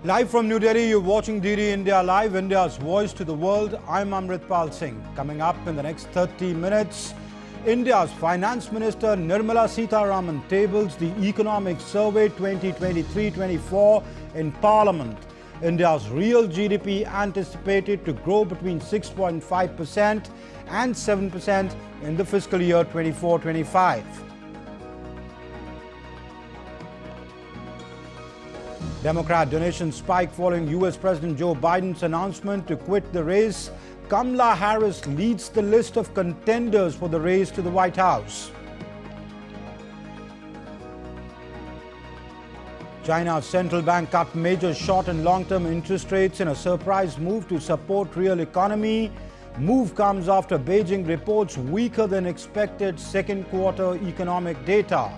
Live from New Delhi, you're watching DD India Live, India's voice to the world. I'm Amritpal Singh. Coming up in the next 30 minutes, India's Finance Minister Nirmala Sitharaman tables the Economic Survey 2023-24 in Parliament. India's real GDP anticipated to grow between 6.5% and 7% in the fiscal year 24-25. Democrat donations spike following US President Joe Biden's announcement to quit the race. Kamala Harris leads the list of contenders for the race to the White House. China's central bank cut major short and long-term interest rates in a surprise move to support real economy. Move comes after Beijing reports weaker than expected second quarter economic data.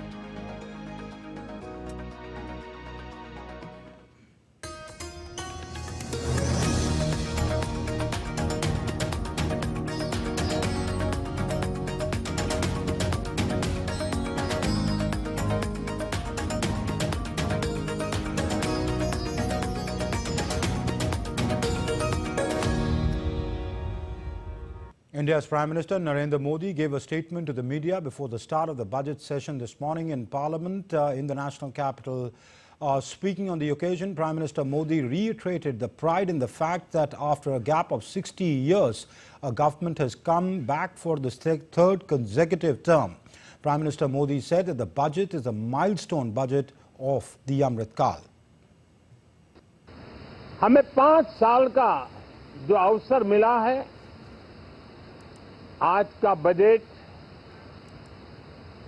India's Prime Minister Narendra Modi gave a statement to the media before the start of the budget session this morning in Parliament in the national capital. Speaking on the occasion, Prime Minister Modi reiterated the pride in the fact that after a gap of 60 years, a government has come back for the third consecutive term. Prime Minister Modi said that the budget is a milestone budget of the Amrit Kal. हमें 5 साल का जो अवसर मिला है, आज का budget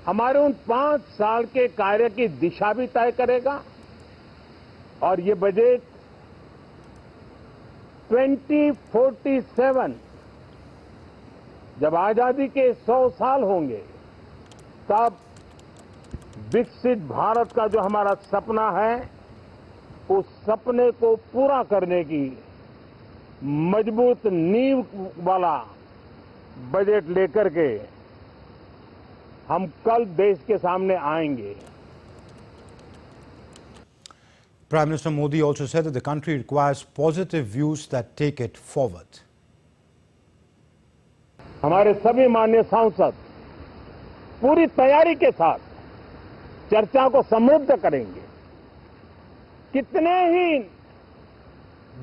हमारे उन 5 साल के कार्य की दिशा भी तय करेगा और ये बजट 2047 जब आजादी के 100 साल होंगे तब विकसित भारत का जो हमारा सपना है, उस सपने को पूरा करने की मजबूत नींव वाला बजट लेकर के हम कल देश के सामने आएंगे. Prime Minister Modi also said that the country requires positive views that take it forward. हमारे सभी माननीय सांसद पूरी तैयारी के साथ चर्चा को समृद्ध करेंगे. कितने ही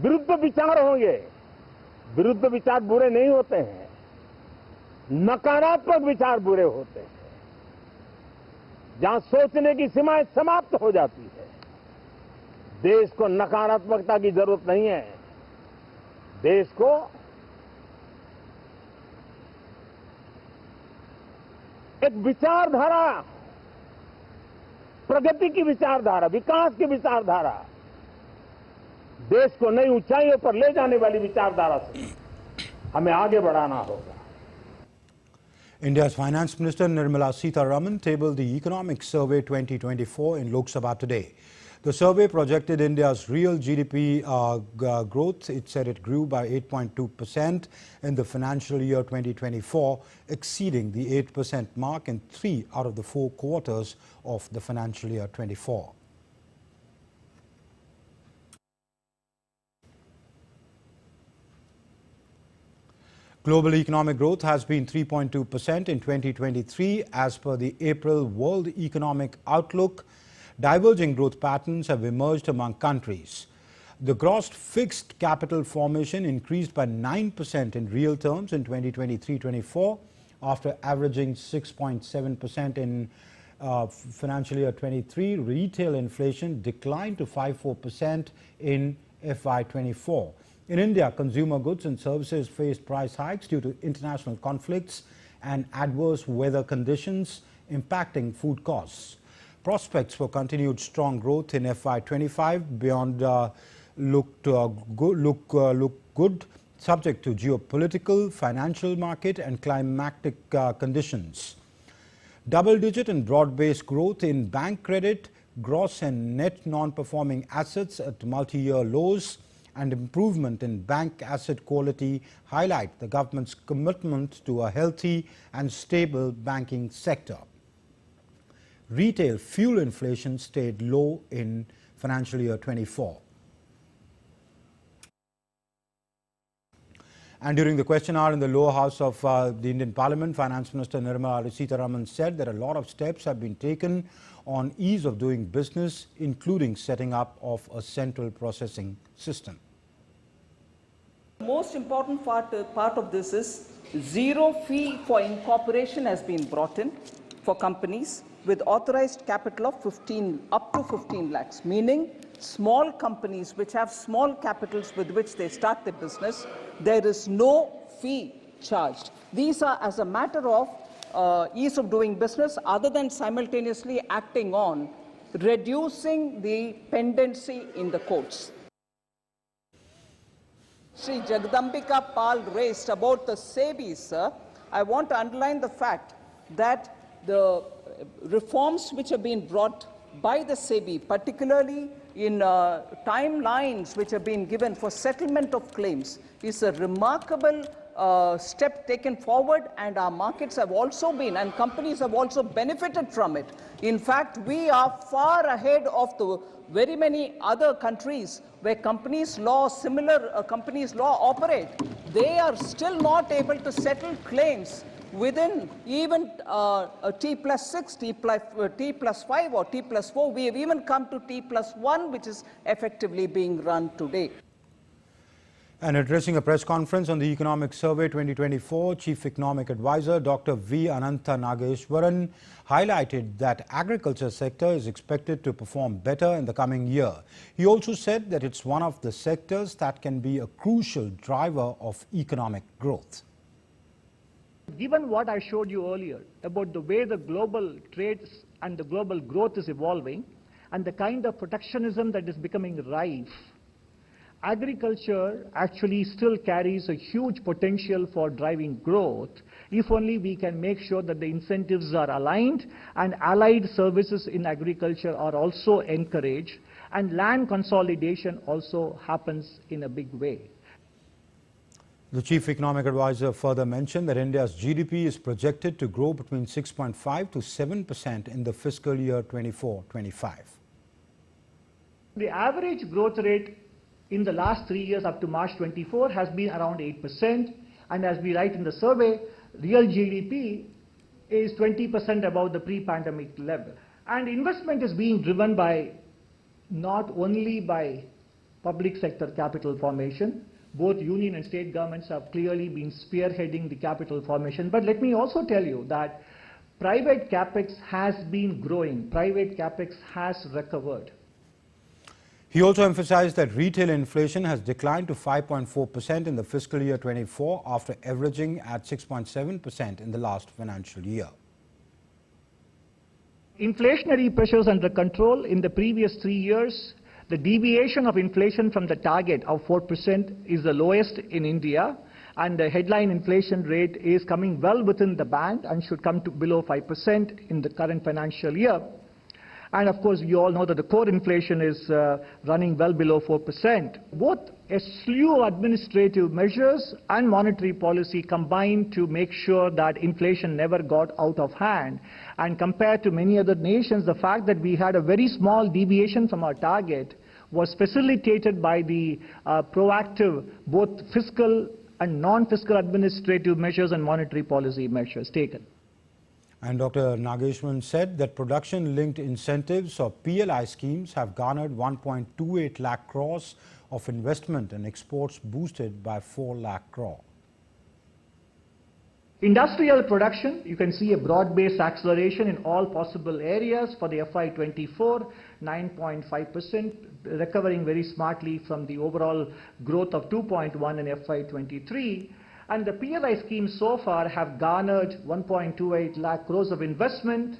विरुद्ध विचार होंगे, विरुद्ध विचार बुरे नहीं होते हैं, नकारात्मक विचार बुरे होते हैं. जहां सोचने की सीमाएं समाप्त हो जाती है, देश को नकारात्मकता की जरूरत नहीं है. देश को एक विचारधारा, प्रगति की विचारधारा, विकास की विचारधारा, देश को नई ऊंचाइयों पर ले जाने वाली विचारधारा से हमें आगे बढ़ाना होगा. India's Finance Minister Nirmala Sitharaman tabled the Economic Survey 2024 in Lok Sabha today. The survey projected India's real GDP growth. It said it grew by 8.2% in the financial year 2024, exceeding the 8% mark in 3 out of the 4 quarters of the financial year 24. Global economic growth has been 3.2% in 2023 as per the April World Economic Outlook. Diverging growth patterns have emerged among countries. The gross fixed capital formation increased by 9% in real terms in 2023-24 after averaging 6.7% in financial year 23. Retail inflation declined to 5.4% in FY24. In India, consumer goods and services faced price hikes due to international conflicts and adverse weather conditions impacting food costs. Prospects for continued strong growth in FY25 beyond look good, subject to geopolitical, financial market and climatic conditions. Double-digit and broad-based growth in bank credit, gross and net non-performing assets at multi-year lows, and improvement in bank asset quality highlight the government's commitment to a healthy and stable banking sector. Retail fuel inflation stayed low in financial year 24. And during the question hour in the lower house of the Indian Parliament, Finance Minister Nirmala Sitharaman said that a lot of steps have been taken on ease of doing business, including setting up of a central processing system. The most important part of this is zero fee for incorporation has been brought in for companies with authorized capital of up to 15 lakhs, meaning small companies which have small capitals with which they start their business, there is no fee charged. These are as a matter of ease of doing business, other than simultaneously acting on reducing the pendency in the courts. Sri Jagdambika Pal raised about the SEBI, sir. I want to underline the fact that the reforms which have been brought by the SEBI, particularly in timelines which have been given for settlement of claims, is a remarkable step taken forward, and our markets have also been, and companies have also benefited from it. In fact, we are far ahead of the very many other countries where similar companies law operate. They are still not able to settle claims within even T+6, T+5 or T+4. We have even come to T+1, which is effectively being run today. And addressing a press conference on the Economic Survey 2024, Chief Economic Advisor Dr. V. Anantha Nageshwaran highlighted that agriculture sector is expected to perform better in the coming year. He also said that it's one of the sectors that can be a crucial driver of economic growth. Given what I showed you earlier about the way the global trade and the global growth is evolving and the kind of protectionism that is becoming rife, agriculture actually still carries a huge potential for driving growth if only we can make sure that the incentives are aligned and allied services in agriculture are also encouraged and land consolidation also happens in a big way. The Chief Economic Advisor further mentioned that India's GDP is projected to grow between 6.5 to 7% in the fiscal year 24-25. The average growth rate in the last 3 years up to March 24 has been around 8%, and as we write in the survey, real GDP is 20% above the pre-pandemic level. And investment is being driven by not only by public sector capital formation. Both union and state governments have clearly been spearheading the capital formation. But let me also tell you that private capex has been growing. Private capex has recovered. He also emphasized that retail inflation has declined to 5.4% in the fiscal year 24 after averaging at 6.7% in the last financial year. Inflationary pressures under control in the previous 3 years. The deviation of inflation from the target of 4% is the lowest in India, and the headline inflation rate is coming well within the band and should come to below 5% in the current financial year. And of course, you all know that the core inflation is running well below 4%. Both a slew of administrative measures and monetary policy combined to make sure that inflation never got out of hand. And compared to many other nations, the fact that we had a very small deviation from our target was facilitated by the proactive both fiscal and non-fiscal administrative measures and monetary policy measures taken. And Dr. Nageshwaran said that production-linked incentives or PLI schemes have garnered 1.28 lakh crores of investment and exports boosted by 4 lakh crore. Industrial production, you can see a broad-based acceleration in all possible areas for the FY24, 9.5%, recovering very smartly from the overall growth of 2.1 in FY23. And the PLI schemes so far have garnered 1.28 lakh crores of investment,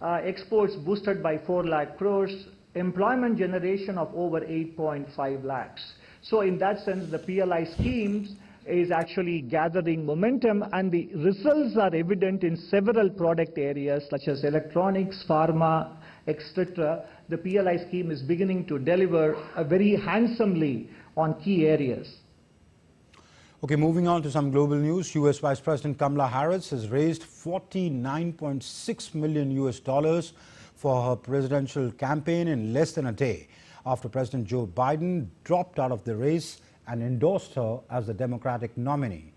exports boosted by 4 lakh crores, employment generation of over 8.5 lakhs. So in that sense, the PLI schemes is actually gathering momentum, and the results are evident in several product areas such as electronics, pharma, etc. The PLI scheme is beginning to deliver very handsomely on key areas. Okay, moving on to some global news. US Vice President Kamala Harris has raised $49.6 million for her presidential campaign in less than a day after President Joe Biden dropped out of the race and endorsed her as the Democratic nominee.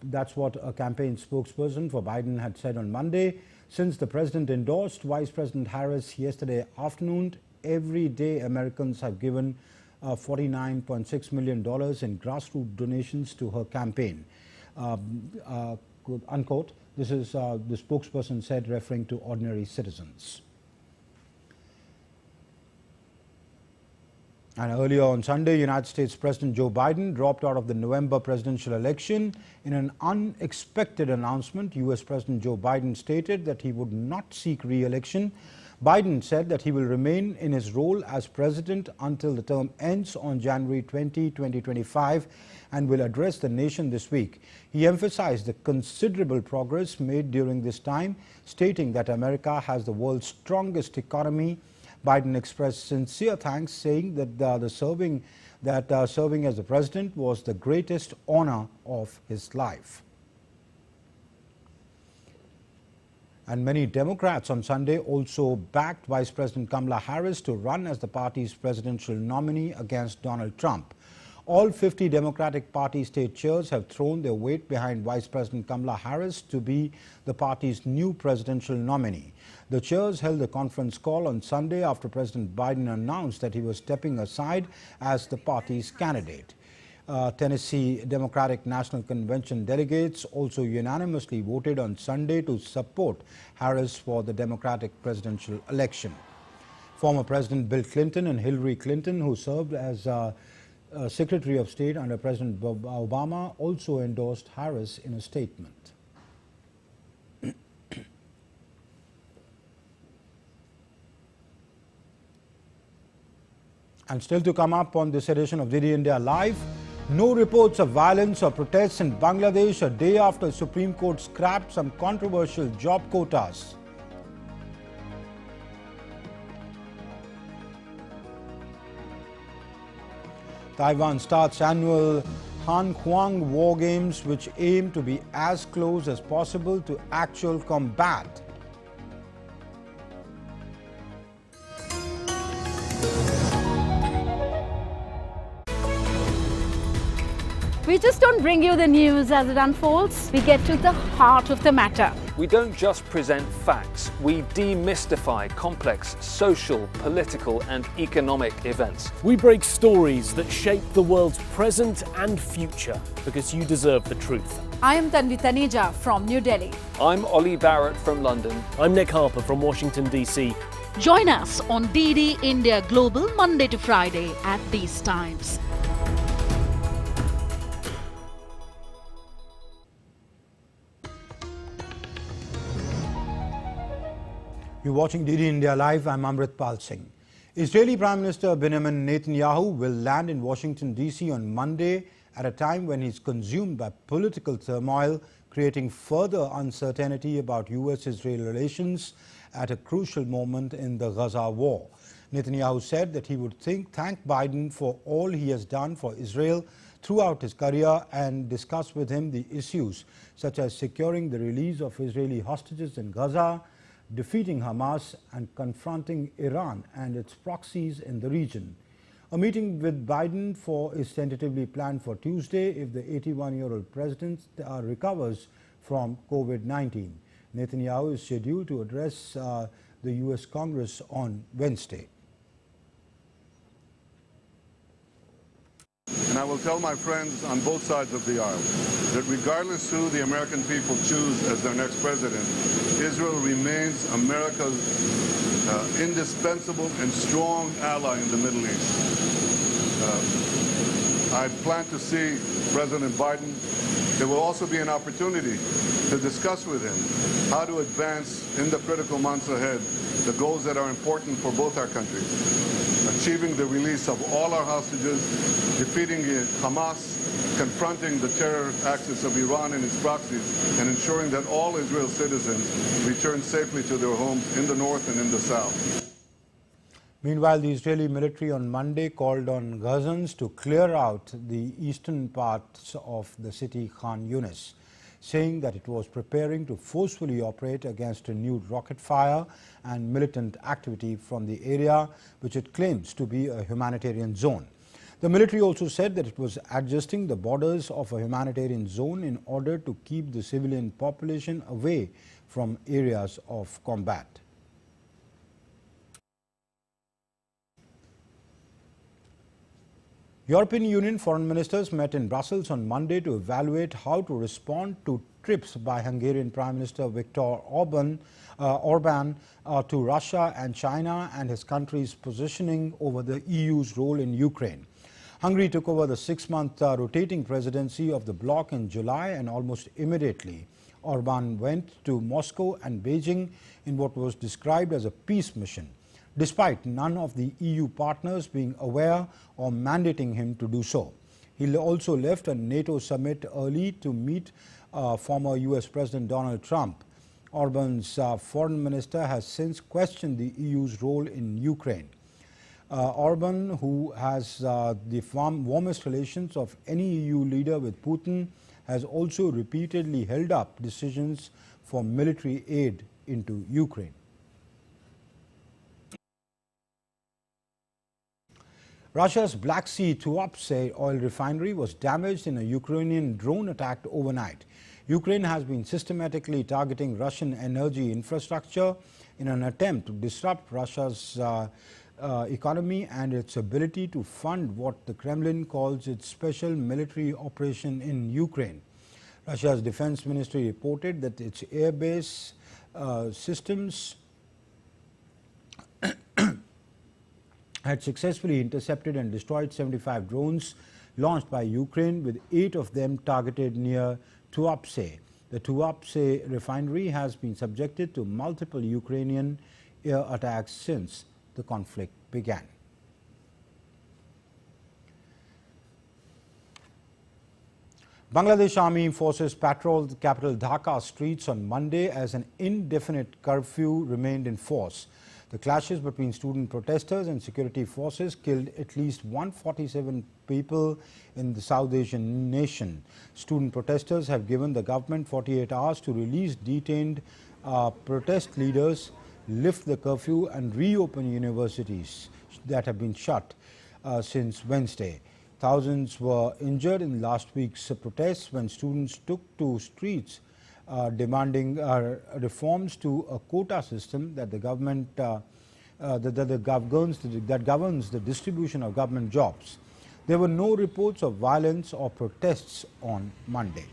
That's what a campaign spokesperson for Biden had said on Monday. Since the president endorsed Vice President Harris yesterday afternoon, every day Americans have given $49.6 million in grassroots donations to her campaign. Unquote. This is the spokesperson said, referring to ordinary citizens. And earlier on Sunday, United States President Joe Biden dropped out of the November presidential election. In an unexpected announcement, U.S. President Joe Biden stated that he would not seek re-election. Biden said that he will remain in his role as president until the term ends on January 20, 2025, and will address the nation this week. He emphasized the considerable progress made during this time, stating that America has the world's strongest economy. Biden expressed sincere thanks, saying that serving as the president was the greatest honor of his life. And many Democrats on Sunday also backed Vice President Kamala Harris to run as the party's presidential nominee against Donald Trump. All 50 Democratic Party state chairs have thrown their weight behind Vice President Kamala Harris to be the party's new presidential nominee. The chairs held a conference call on Sunday after President Biden announced that he was stepping aside as the party's candidate. Tennessee Democratic National Convention delegates also unanimously voted on Sunday to support Harris for the Democratic presidential election. Former President Bill Clinton and Hillary Clinton, who served as Secretary of State under President Obama, also endorsed Harris in a statement. And still to come up on this edition of DD India Live, no reports of violence or protests in Bangladesh a day after Supreme Court scrapped some controversial job quotas. Taiwan starts annual Han Huang War Games, which aim to be as close as possible to actual combat. We just don't bring you the news as it unfolds. We get to the heart of the matter. We don't just present facts. We demystify complex social, political and economic events. We break stories that shape the world's present and future because you deserve the truth. I am Tanvi Taneja from New Delhi. I'm Ollie Barrett from London. I'm Nick Harper from Washington, D.C. Join us on DD India Global Monday to Friday at these times. You're watching DD India Live. I'm Amritpal Singh. Israeli Prime Minister Benjamin Netanyahu will land in Washington, D.C. on Monday at a time when he's consumed by political turmoil, creating further uncertainty about U.S.-Israel relations at a crucial moment in the Gaza war. Netanyahu said that he would thank Biden for all he has done for Israel throughout his career and discuss with him the issues such as securing the release of Israeli hostages in Gaza, defeating Hamas and confronting Iran and its proxies in the region. A meeting with Biden is tentatively planned for Tuesday if the 81-year-old president recovers from COVID-19. Netanyahu is scheduled to address the U.S. Congress on Wednesday. And I will tell my friends on both sides of the aisle that regardless who the American people choose as their next president, Israel remains America's indispensable and strong ally in the Middle East. I plan to see President Biden. There will also be an opportunity to discuss with him how to advance in the critical months ahead the goals that are important for both our countries. Achieving the release of all our hostages, defeating Hamas, confronting the terror axis of Iran and its proxies, and ensuring that all Israel citizens return safely to their homes in the north and in the south. Meanwhile, the Israeli military on Monday called on Gazans to clear out the eastern parts of the city Khan Yunis, saying that it was preparing to forcefully operate against renewed rocket fire and militant activity from the area, which it claims to be a humanitarian zone. The military also said that it was adjusting the borders of a humanitarian zone in order to keep the civilian population away from areas of combat. European Union foreign ministers met in Brussels on Monday to evaluate how to respond to trips by Hungarian Prime Minister Viktor Orban to Russia and China and his country's positioning over the EU's role in Ukraine. Hungary took over the 6-month rotating presidency of the bloc in July, and almost immediately Orban went to Moscow and Beijing in what was described as a peace mission, despite none of the EU partners being aware or mandating him to do so. He also left a NATO summit early to meet former US President Donald Trump. Orban's foreign minister has since questioned the EU's role in Ukraine. Orban, who has the warmest relations of any EU leader with Putin, has also repeatedly held up decisions for military aid into Ukraine. Russia's Black Sea Tuapse oil refinery was damaged in a Ukrainian drone attack overnight. Ukraine has been systematically targeting Russian energy infrastructure in an attempt to disrupt Russia's economy and its ability to fund what the Kremlin calls its special military operation in Ukraine. Russia's defense ministry reported that its airbase systems had successfully intercepted and destroyed 75 drones launched by Ukraine, with 8 of them targeted near Tuapse. The Tuapse refinery has been subjected to multiple Ukrainian air attacks since the conflict began. Bangladesh Army forces patrolled the capital Dhaka streets on Monday as an indefinite curfew remained in force. The clashes between student protesters and security forces killed at least 147 people in the South Asian nation. Student protesters have given the government 48 hours to release detained protest leaders, lift the curfew and reopen universities that have been shut since Wednesday. Thousands were injured in last week's protests when students took to streets demanding reforms to a quota system that the government that governs the distribution of government jobs. There were no reports of violence or protests on Monday.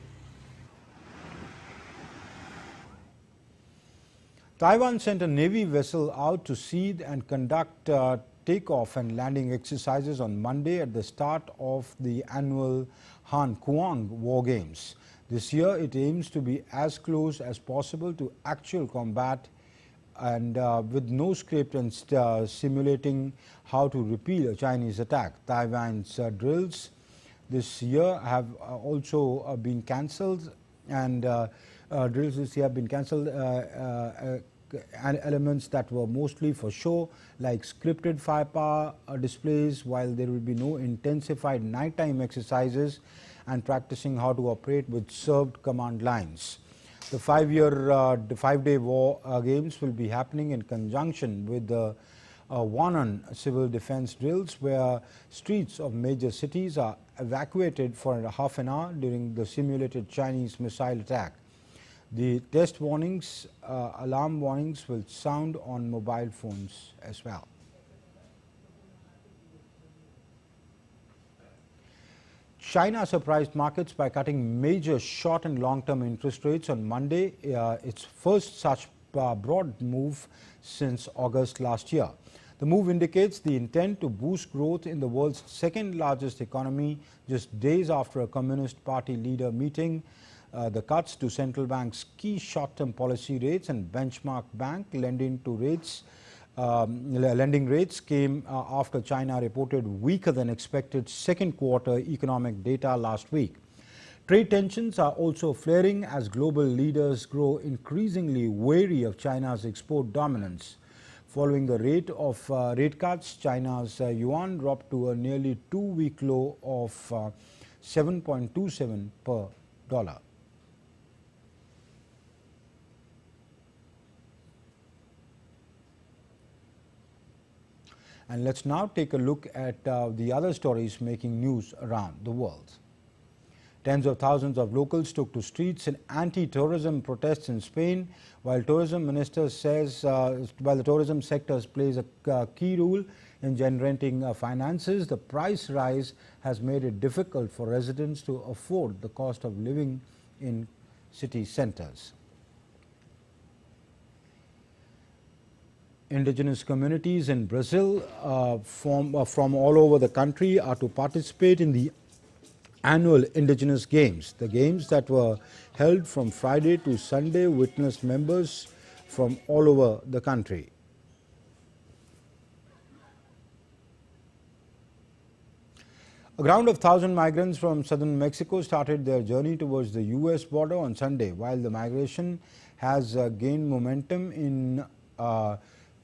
Taiwan sent a Navy vessel out to see and conduct takeoff and landing exercises on Monday at the start of the annual Han Kuang War Games. This year, it aims to be as close as possible to actual combat and with no script and simulating how to repel a Chinese attack. Taiwan's drills this year have also been cancelled, and drills this year have been cancelled. And elements that were mostly for show, like scripted firepower displays, while there will be no intensified nighttime exercises and practicing how to operate with served command lines. The 5-day war games will be happening in conjunction with the Wanan civil defense drills, where streets of major cities are evacuated for half an hour during the simulated Chinese missile attack. The test warnings, alarm warnings will sound on mobile phones as well. China surprised markets by cutting major short and long-term interest rates on Monday, its first such broad move since August last year. The move indicates the intent to boost growth in the world's second largest economy just days after a Communist Party leader meeting. The cuts to central bank's key short-term policy rates and benchmark bank lending rates came after China reported weaker than expected second quarter economic data last week. Trade tensions are also flaring as global leaders grow increasingly wary of China's export dominance. Following the rate cuts, China's yuan dropped to a nearly 2-week low of 7.27 per dollar. And let's now take a look at the other stories making news around the world. Tens of thousands of locals took to streets in anti-tourism protests in Spain, while tourism minister says while the tourism sector plays a key role in generating finances, the price rise has made it difficult for residents to afford the cost of living in city centers. Indigenous communities in Brazil from all over the country are to participate in the annual Indigenous Games. The games that were held from Friday to Sunday witnessed members from all over the country. A ground of 1,000 migrants from southern Mexico started their journey towards the U.S. border on Sunday. While the migration has gained momentum in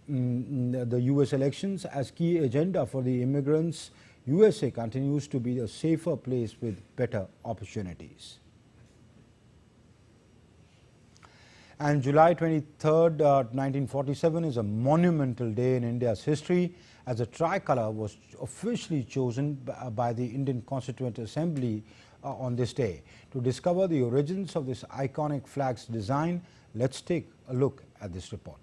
the U.S. elections as key agenda for the immigrants, USA continues to be a safer place with better opportunities. And July 23rd, 1947 is a monumental day in India's history, as the tricolour was officially chosen by the Indian Constituent Assembly on this day. To discover the origins of this iconic flag's design, let's take a look at this report.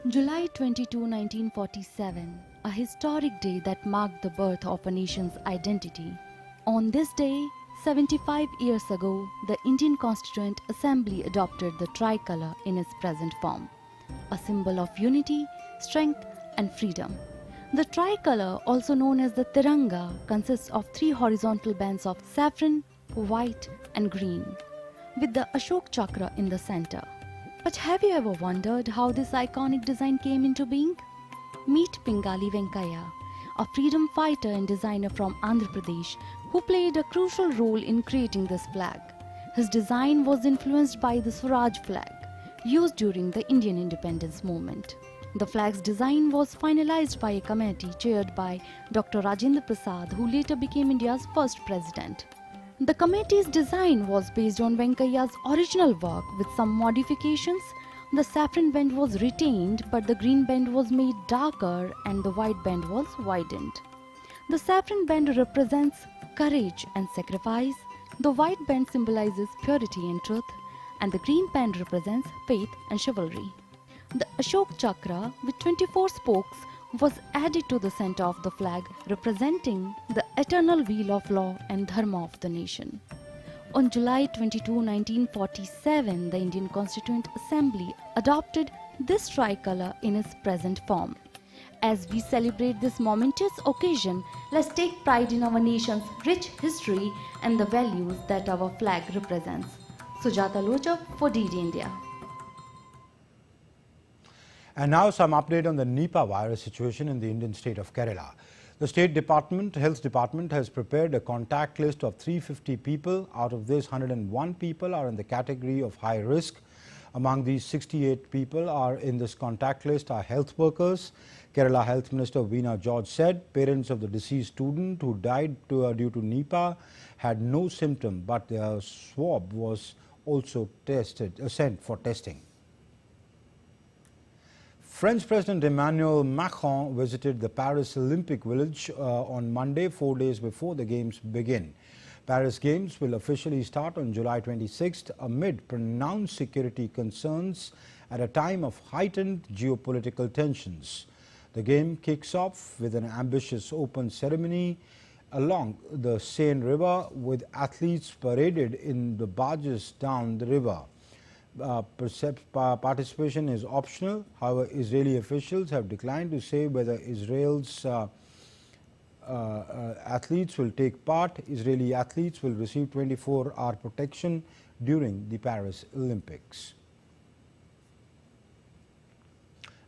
July 22, 1947, a historic day that marked the birth of a nation's identity. On this day, 75 years ago, the Indian Constituent Assembly adopted the tricolour in its present form, a symbol of unity, strength and freedom. The tricolour, also known as the Tiranga, consists of 3 horizontal bands of saffron, white and green, with the Ashok Chakra in the centre. But have you ever wondered how this iconic design came into being? Meet Pingali Venkaiah, a freedom fighter and designer from Andhra Pradesh who played a crucial role in creating this flag. His design was influenced by the Swaraj flag, used during the Indian independence movement. The flag's design was finalized by a committee chaired by Dr. Rajendra Prasad, who later became India's first president. The committee's design was based on Venkaiah's original work with some modifications. The saffron band was retained, but the green band was made darker and the white band was widened. The saffron band represents courage and sacrifice, the white band symbolizes purity and truth, and the green band represents faith and chivalry. The Ashok Chakra, with 24 spokes, was added to the center of the flag, representing the eternal wheel of law and dharma of the nation. On July 22, 1947, the Indian Constituent Assembly adopted this tricolour in its present form. As we celebrate this momentous occasion, let's take pride in our nation's rich history and the values that our flag represents. Sujata Lochak for DD India. And now some update on the Nipah virus situation in the Indian state of Kerala. The State Health Department has prepared a contact list of 350 people. Out of this, 101 people are in the category of high risk. Among these, 68 people are in this contact list are health workers. Kerala Health Minister Veena George said parents of the deceased student who died due to Nipah had no symptom, but their swab was also sent for testing. French President Emmanuel Macron visited the Paris Olympic Village on Monday, 4 days before the Games begin. Paris Games will officially start on July 26th amid pronounced security concerns at a time of heightened geopolitical tensions. The game kicks off with an ambitious open ceremony along the Seine River, with athletes paraded in the barges down the river. Participation is optional. However, Israeli officials have declined to say whether Israel's athletes will take part. Israeli athletes will receive 24-hour protection during the Paris Olympics.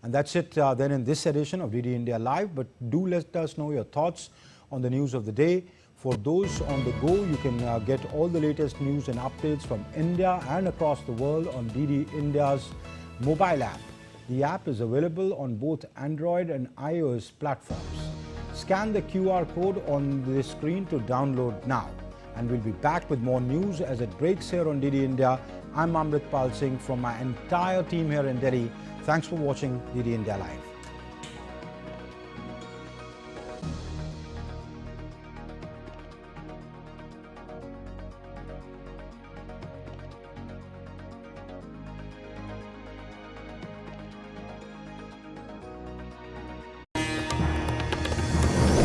And that's it then in this edition of DD India Live. But do let us know your thoughts on the news of the day. For those on the go, you can get all the latest news and updates from India and across the world on DD India's mobile app. The app is available on both Android and iOS platforms. Scan the QR code on the screen to download now. And we'll be back with more news as it breaks here on DD India. I'm Amritpal Singh from my entire team here in Delhi. Thanks for watching DD India Live.